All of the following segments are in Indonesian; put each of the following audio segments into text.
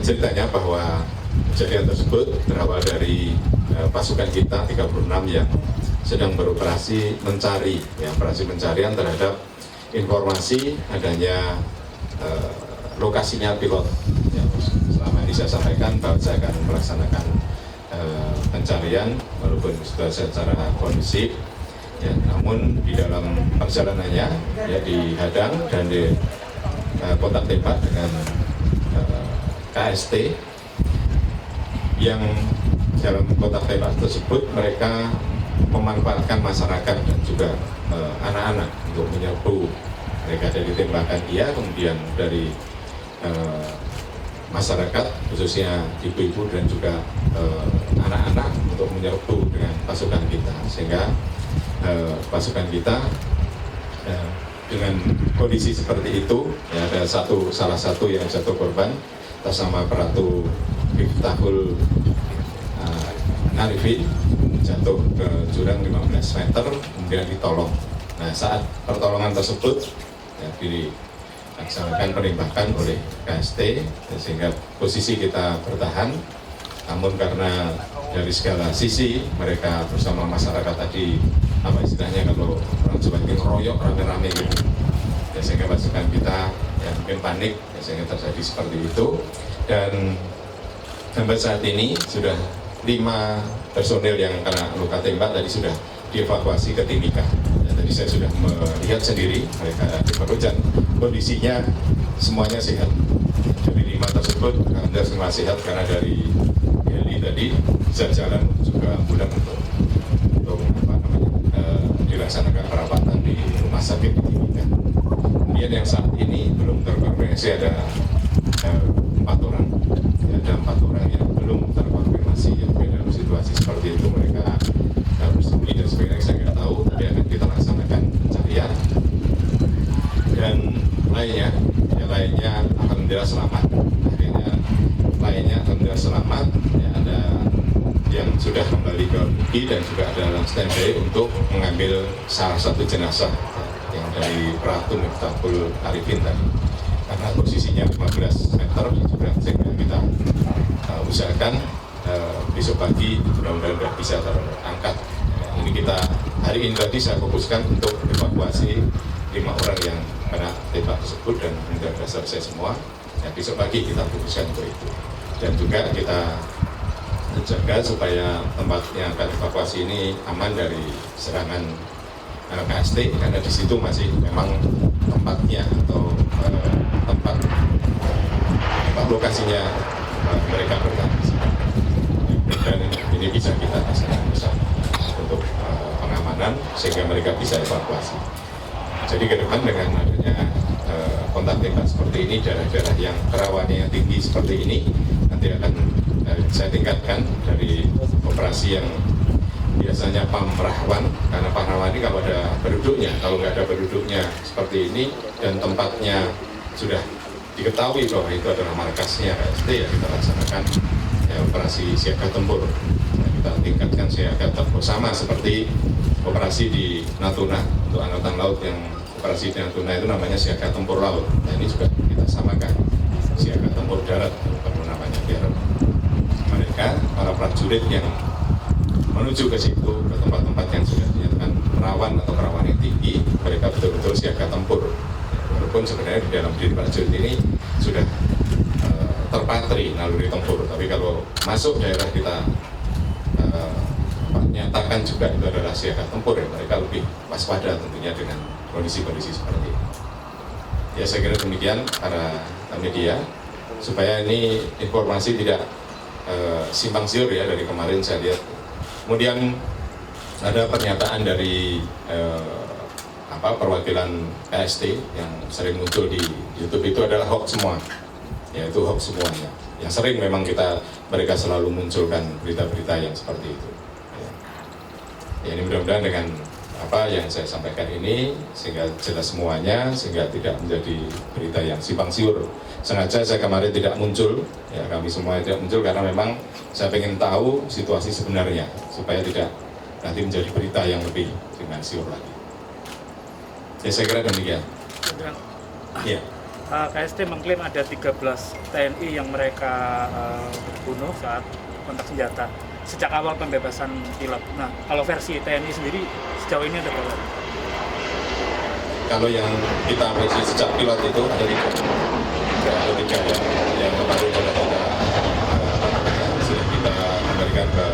ceritanya bahwa kejadian tersebut berawal dari pasukan kita 36 yang sedang beroperasi mencari, ya, operasi pencarian terhadap informasi adanya lokasinya pilot. Ya, selama ini saya sampaikan bahwa saya akan melaksanakan pencarian walaupun sudah secara kondusif. Ya, namun di dalam perjalanannya ya dihadang dan di kontak tembak dengan KST yang dalam kontak tembak tersebut mereka memanfaatkan masyarakat dan juga anak-anak untuk menyerbu. Mereka dari tembakan dia, kemudian dari masyarakat khususnya ibu-ibu dan juga anak-anak untuk menyerbu dengan pasukan kita, sehingga pasukan kita dengan kondisi seperti itu ya, ada salah satu yang jatuh korban atas nama Pratu Miftahul Arifin, jatuh ke jurang 15 meter kemudian ditolong. Nah, saat pertolongan tersebut ya, dilaksanakan penembakan oleh KST sehingga posisi kita bertahan, namun karena dari segala sisi mereka bersama masyarakat tadi, apa istilahnya kalau orang Jawa itu ngeroyok rame-rame gitu ya, sehingga pasukan kita ya mungkin panik ya, sehingga terjadi seperti itu. Dan sampai saat ini sudah 5 personil yang kena luka tembak tadi sudah dievakuasi ke Timika. Ya, tadi saya sudah melihat sendiri mereka di Perujan, kondisinya semuanya sehat. Dari 5 tersebut hampir semua sehat karena dari heli tadi bisa jalan juga ambulan untuk dilaksanakan perawatan di rumah sakit di Timika. Kemudian yang saat ini belum terkonfirmasi ada 4 orang. Ya, ada 4 orang yang belum terkonfirmasi yang dalam situasi seperti itu mereka bersembunyi dan sebagainya, saya nggak tahu, tapi akan kita laksanakan pencarian. Dan lainnya alhamdulillah selamat. Akhirnya lainnya alhamdulillah selamat. Ya, ada yang sudah kembali ke UGI dan juga ada dalam standby untuk mengambil salah satu jenazah yang dari Pratu Miftahul Arifin tadi. Karena posisinya 15 meter juga sehingga kita usahakan besok pagi mudah-mudahan sudah bisa terangkat. Ini kita hari ini tadi saya fokuskan untuk evakuasi 5 orang yang kena tembak tersebut dan mudah sudah selesai semua. Ya, besok pagi kita fokuskan untuk itu. Dan juga kita menjaga supaya tempat yang akan evakuasi ini aman dari serangan KST, karena di situ masih memang tempatnya atau tempat lokasinya mereka bertahan. Dan ini bisa kita laksanakan bersama untuk pengamanan sehingga mereka bisa evakuasi. Jadi ke depan dengan adanya kontak tembak seperti ini, daerah-daerah yang kerawanannya tinggi seperti ini nanti akan saya tingkatkan dari operasi yang biasanya Pamrahwan, karena Pamrahwan ini kalau ada penduduknya, kalau nggak ada penduduknya seperti ini dan tempatnya sudah diketahui bahwa itu adalah markasnya KST, ya kita laksanakan ya, operasi siaga tempur. Ya, kita tingkatkan siaga tempur sama seperti operasi di Natuna untuk angkatan laut, yang operasi di Natuna itu namanya siaga tempur laut. Nah, ini juga kita samakan siaga tempur darat kalau namanya, biar mereka para prajurit yang menuju ke situ, ke tempat-tempat yang sudah dinyatakan rawan atau kerawanan tinggi, mereka betul-betul siaga tempur. Walaupun sebenarnya di dalam diri prajurit ini sudah terpatri naluri tempur, tapi kalau masuk daerah kita nyatakan juga itu adalah siaga tempur, ya mereka lebih waspada tentunya dengan kondisi-kondisi seperti ini. Ya, saya kira demikian para media, supaya ini informasi tidak simpang siur ya dari kemarin saya lihat. Kemudian ada pernyataan dari perwakilan KST yang sering muncul di YouTube, itu adalah hoax semua, ya itu hoax semuanya. Yang sering memang mereka selalu munculkan berita-berita yang seperti itu. Ya, ini mudah-mudahan dengan apa yang saya sampaikan ini sehingga jelas semuanya, sehingga tidak menjadi berita yang simpang siur. Sengaja saya kemarin tidak muncul, ya kami semua tidak muncul karena memang saya ingin tahu situasi sebenarnya supaya tidak nanti menjadi berita yang lebih simpang siur lagi. Ya, saya kira demikian. Ya. KST mengklaim ada 13 TNI yang mereka bunuh saat kontak senjata sejak awal pembebasan pilot. Nah, kalau versi TNI sendiri sejauh ini ada berapa? Kalau yang kita versi sejak pilot itu ada tiga yang kemarin sudah kita kembalikan ke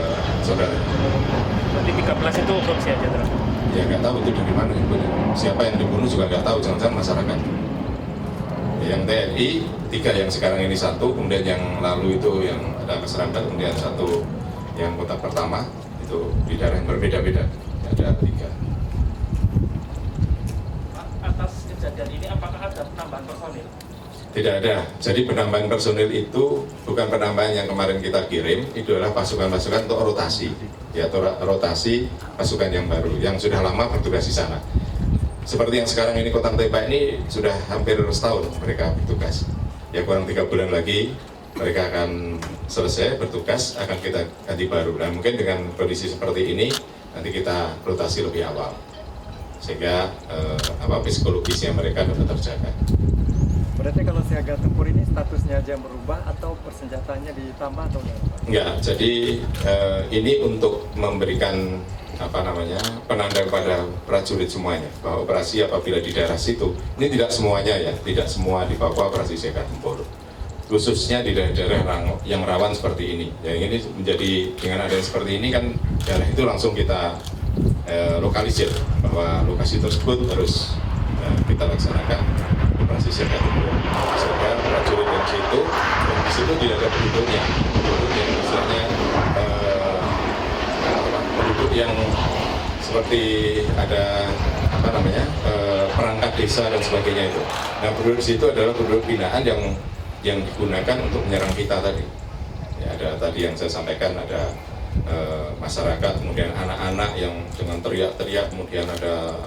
saudara. Berarti 13 itu korupsi aja terus? Ya nggak tahu itu dari mana, siapa yang dibunuh juga nggak tahu, jangan-jangan masyarakat. Yang TNI 3, yang sekarang ini 1, kemudian yang lalu itu yang ada masyarakat, kemudian 1 yang kotak pertama itu di daerah yang berbeda-beda, ada 3. Atas kejadian ini apakah ada penambahan personil? Tidak ada. Jadi penambahan personil itu bukan penambahan yang kemarin kita kirim, itu adalah pasukan-pasukan untuk rotasi, ya rotasi pasukan yang baru, yang sudah lama bertugas di sana. Seperti yang sekarang ini Kotak Tembak ini sudah hampir setahun mereka bertugas. Ya kurang 3 bulan lagi mereka akan selesai bertugas, akan kita ganti baru. Dan mungkin dengan kondisi seperti ini nanti kita rotasi lebih awal, sehingga psikologisnya mereka dapat terjaga. Berarti kalau siaga tempur ini statusnya aja berubah atau persenjataannya ditambah atau enggak? Enggak, jadi ini untuk memberikan penanda kepada prajurit semuanya bahwa operasi apabila di daerah situ, ini tidak semuanya ya, tidak semua di Papua operasi siaga tempur, khususnya di daerah-daerah yang rawan seperti ini. Yang ini menjadi dengan adanya seperti ini kan daerah itu langsung kita lokalisir bahwa lokasi tersebut harus kita laksanakan operasi siaga tempur, sehingga prajurit yang situ, dan di situ tidak ada penduduknya, misalnya penduduk yang seperti ada perangkat desa dan sebagainya itu. Nah, penduduk di situ adalah penduduk binaan yang digunakan untuk menyerang kita tadi. Ya, ada tadi yang saya sampaikan, ada masyarakat, kemudian anak-anak yang dengan teriak-teriak, kemudian ada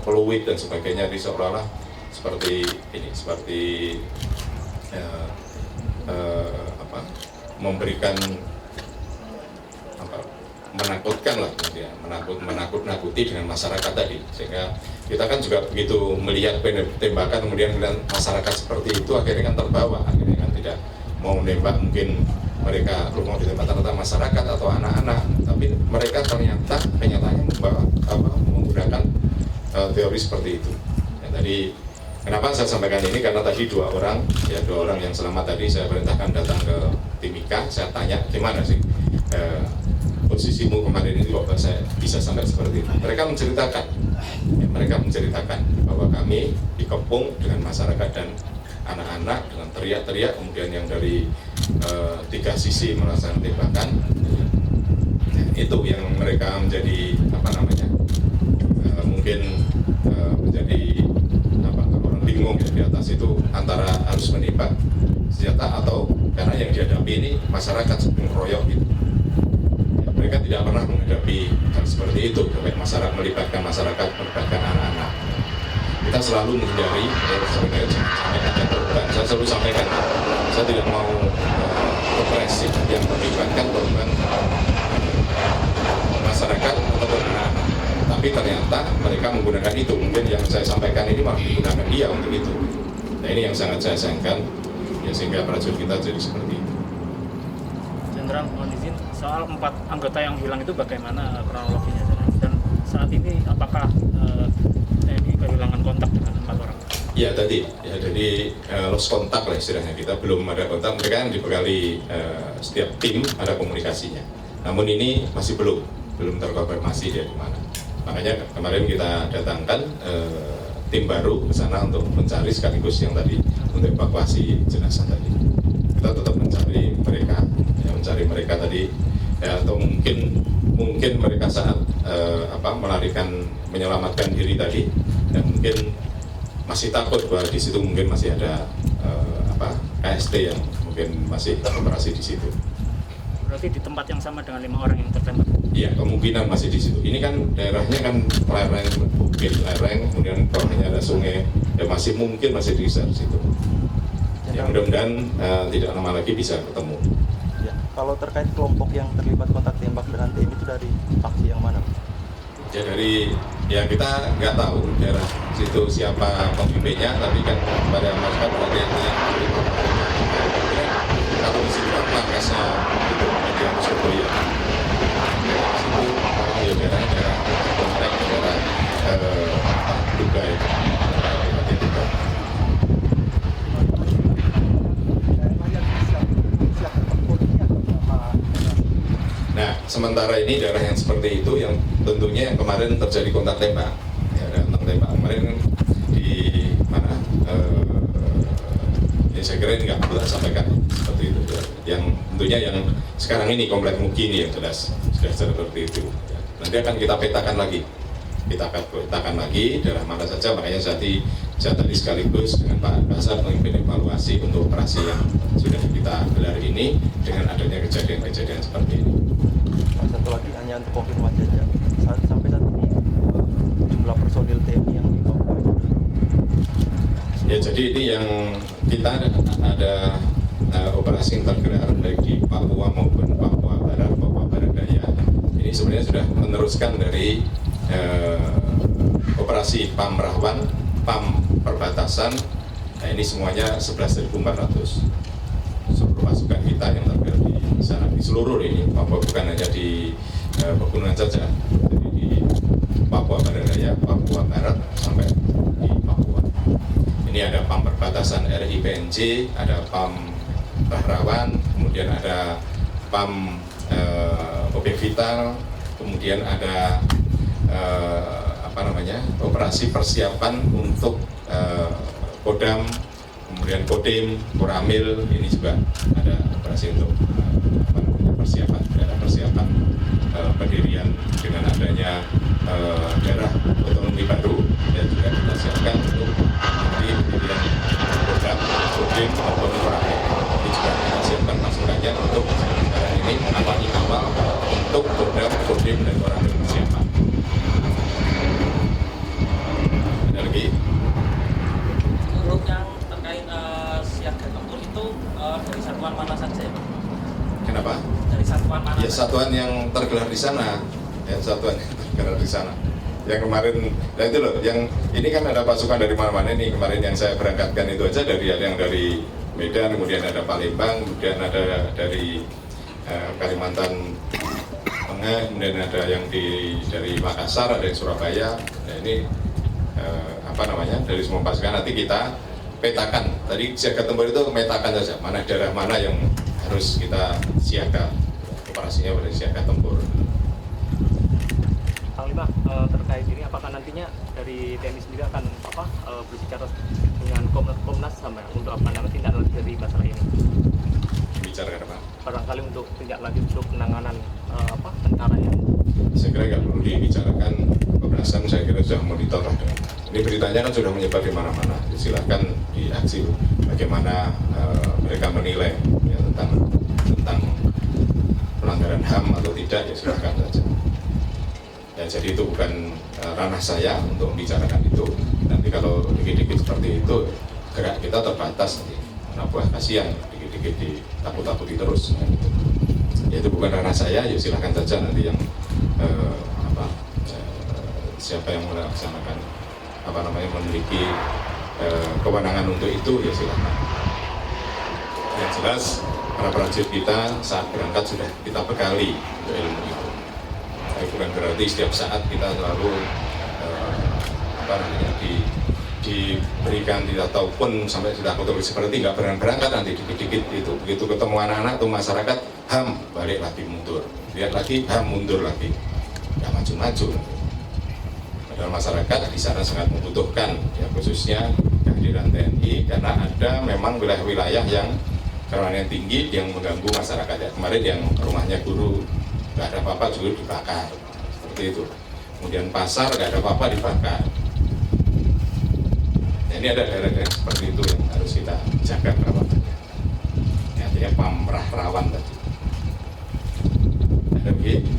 peluit dan sebagainya, di seolah-olah seperti ini, seperti memberikan menakutkan lah, ya, menakut-nakuti dengan masyarakat tadi, sehingga kita kan juga begitu melihat tembakan kemudian masyarakat seperti itu akhirnya kan terbawa, akhirnya kan tidak mau menembak mungkin mereka mau ditembak rata masyarakat atau anak-anak, tapi mereka ternyata kenyataannya menggunakan teori seperti itu. Ya, tadi kenapa saya sampaikan ini, karena tadi dua orang yang selamat tadi saya perintahkan datang ke Timika, saya tanya gimana sih posisimu kemarin ini kok saya bisa sampai seperti itu. Mereka menceritakan bahwa kami dikepung dengan masyarakat dan anak-anak dengan teriak-teriak, kemudian yang dari 3 sisi melaksanakan tembakan. Itu yang mereka menjadi mungkin menjadi orang bingung ya, di atas itu antara harus menembak senjata atau karena yang dihadapi ini masyarakat sedang royok gitu. Mereka tidak pernah menghadapi hal seperti itu, melibatkan masyarakat, melibatkan anak-anak. Kita selalu menghindari sebenarnya sampai ada korban. Saya selalu sampaikan, saya tidak mau represif yang melibatkan korban masyarakat ataupun anak-anak. Tapi ternyata mereka menggunakan itu. Mungkin yang saya sampaikan ini malah digunakan dia untuk itu. Nah, ini yang sangat saya sayangkan, ya, sehingga prajurit kita jadi seperti itu. Jenderal, mohon izin, soal 4 anggota yang hilang itu bagaimana kronologinya, dan saat ini apakah TNI kehilangan kontak dengan 4 orang? Ya tadi, ya jadi lost kontak lah istilahnya, kita belum ada kontak. Mereka yang dibekali setiap tim ada komunikasinya. Namun ini masih belum terkonfirmasi dia di mana. Makanya kemarin kita datangkan tim baru ke sana untuk mencari, sekaligus yang tadi untuk evakuasi jenazah tadi. Kita tetap mencari mereka tadi, ya, atau mungkin mereka saat menyelamatkan diri tadi, dan mungkin masih takut bahwa di situ mungkin masih ada KST yang mungkin masih operasi di situ. Berarti di tempat yang sama dengan 5 orang yang tertembak? Iya, kemungkinan masih di situ. Ini kan daerahnya kan lereng, kemudian bawahnya ada sungai, ya masih di situ. Ya, mudah-mudahan tidak lama lagi bisa ketemu. Ya, kalau terkait kelompok yang terlibat kontak tembak dengan TNI itu dari faksi yang mana? Ya kita nggak tahu daerah situ siapa pemimpinnya, tapi kan pada masyarakat berarti kalau di situ markasnya itu media Surabaya. Di situ daerah komplek daerah Duga itu. Nah, sementara ini daerah yang seperti itu yang tentunya yang kemarin terjadi kontak tembak. Ya, ada kontak tembak kemarin di mana? Ya saya kira ini nggak perlu saya sampaikan seperti itu. Ya. Yang tentunya yang sekarang ini komplek Mugi ini yang jelas sudah seperti itu. Ya. Nanti akan kita petakan lagi. Kita akan petakan lagi daerah mana saja. Makanya saya tadi sekaligus dengan Pak Kasar memimpin evaluasi untuk operasi yang sudah kita gelar ini dengan adanya kejadian-kejadian seperti ini. Satu lagi hanya untuk konfirmasi saja, sampai saat ini jumlah personil TNI yang di Papua itu ya, jadi ini yang kita ada operasi yang tergelar baik di Papua maupun Papua Barat, Papua Barat Daya. Ini sebenarnya sudah meneruskan dari operasi PAM Rahwan, PAM Perbatasan. Nah ini semuanya 11.400 seluruh pasukan kita yang tergelar di sana, di seluruh ini Papua, bukan hanya di pegunungan saja, jadi di Papua Barat Daya, Papua Barat sampai di Papua. Ini ada PAM Perbatasan RI PNJ, ada PAM Bahrawan, kemudian ada PAM Objek Vital, kemudian ada operasi persiapan untuk Kodam, kemudian Kodim, Koramil, ini juga ada operasi untuk persiapan, ada persiapan pendirian dengan adanya daerah otonomi baru, dan juga kita siapkan untuk pendirian Kodam, Kodim maupun Koramil. Ini juga kita siapkan masukannya untuk sementara ini mengawali awal untuk Kodam, Kodim dan Koramil persiapan. Ada lagi? Untuk yang terkait siaga tempur itu dari satuan mana saja? Kenapa? Dari satuan mana? Ya satuan yang tergelar di sana, ya satuan yang tergelar di sana. Yang kemarin, nah itu loh, yang ini kan ada pasukan dari mana-mana nih. Kemarin yang saya berangkatkan itu aja ada yang dari Medan, kemudian ada Palembang, kemudian ada dari Kalimantan Tengah, kemudian ada yang dari Makassar, ada yang Surabaya. Nah ini dari semua pasukan nanti kita petakan. Tadi siaga tempur itu metakan saja mana daerah mana yang harus kita siaga operasinya pada siaga tempur. Panglima, terkait ini apakah nantinya dari TNI sendiri akan berbicara dengan Komnas HAM untuk tindak lanjut dari masalah ini? Bicarakan apa? Barangkali untuk tindak lanjut untuk penanganan tentara yang saya kira nggak perlu dibicarakan. Komnas HAM saya kira sudah monitor lah. Ini beritanya kan sudah menyebar di mana-mana. Silahkan diaksi bagaimana mereka menilai ya, tentang pelanggaran HAM atau tidak, ya silahkan saja. Ya, jadi itu bukan ranah saya untuk membicarakan itu. Nanti kalau dikit-dikit seperti itu, gerak kita terbatas nanti. Anak buah kasihan, dikit-dikit ditakut-takuti terus. Nah, gitu. Ya itu bukan ranah saya, ya silahkan saja nanti yang siapa yang melaksanakan memiliki kewenangan untuk itu, ya silakan. Yang jelas para prajurit kita saat berangkat sudah kita bekali untuk ilmu itu. Tapi bukan berarti setiap saat kita selalu diberikan ataupun sampai sudah kotor seperti nggak berangkat nanti dikit-dikit itu, begitu ketemu anak-anak tuh masyarakat HAM balik lagi mundur, lihat lagi HAM mundur lagi, nggak maju-maju. Padahal masyarakat di sana sangat membutuhkan, ya khususnya kehadiran TNI karena ada memang wilayah-wilayah yang kerawanan tinggi yang mengganggu masyarakat. Ya, kemarin yang rumahnya guru nggak ada apa-apa juga dibakar, seperti itu. Kemudian pasar nggak ada apa-apa dibakar. Nah, ini ada daerah-daerah seperti itu yang harus kita jaga kerawatannya. Artinya pamrah rawan tadi. Ada begitu.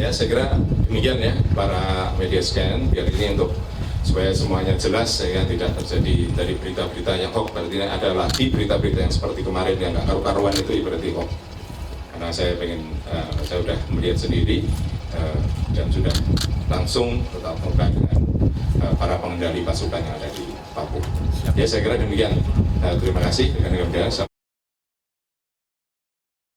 Ya saya kira demikian ya para media sekalian, biar ini untuk supaya semuanya jelas sehingga tidak terjadi dari berita-berita yang hoax. Berarti ada lagi berita-berita yang seperti kemarin yang nggak karu-karuan itu berarti hoax. Karena saya pengen, saya sudah melihat sendiri dan sudah langsung tetap muka dengan para pengendali pasukan yang ada di Papua. Ya saya kira demikian. Terima kasih dengan kemudian.